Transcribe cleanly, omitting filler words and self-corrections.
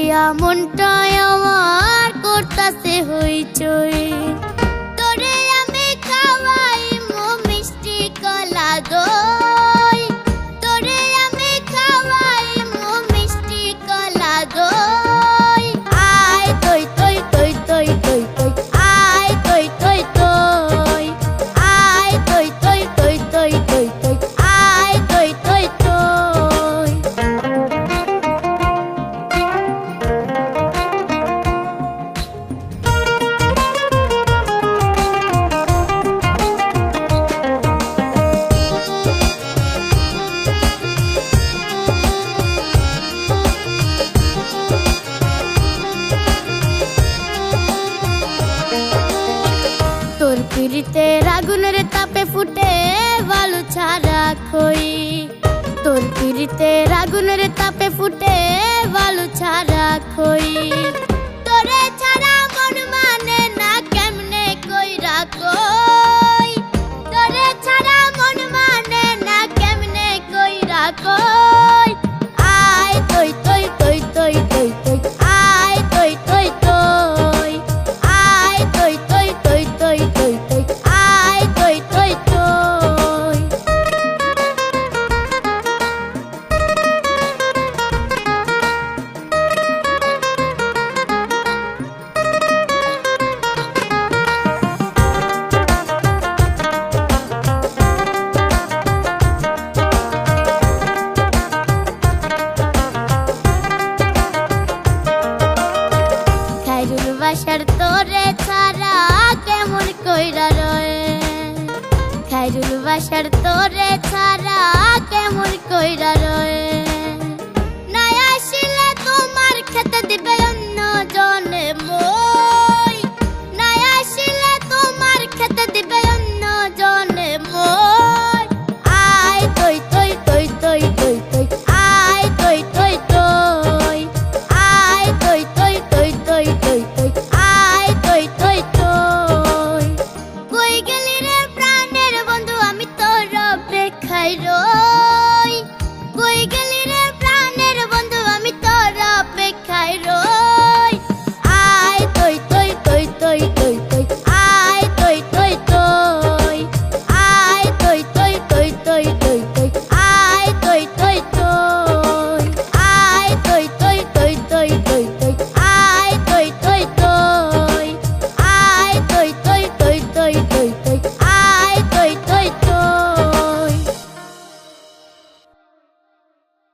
দেখিয়া মনটায় আমার করতাছে হইচই। তোরে আমি খাওয়াই মো মিষ্টি কলা দই, তোরে আমি খাওয়াই মো মিষ্টি কলা দই। আয় তই তই তই তই তই তই, আয় তই তই তই, আয় তই তই তই তই তই তই, আয় তই তই তই। তোর পিরিতের আগুনের তাপে ফুটে বালু ছাড়া খই, তোর পিরিতের আগুনের তাপে ফুটে বালু ছাড়া খই। তোরে ছাড়া মন মানে না কেমনে কইরা কই, তোরে ছাড়া মন মানে না কেমনে কইরা কই। আয় তই তই তই তই তই তই, আয় তই তই তই, আয় তই তই তই তই তই তই, আয় তই তই তই। খাইরুল বাসার তোরে ছাড়া কেমন কইরা রয়ে, খাইরুল বাসার তোরে ছাড়া কেমন কইরা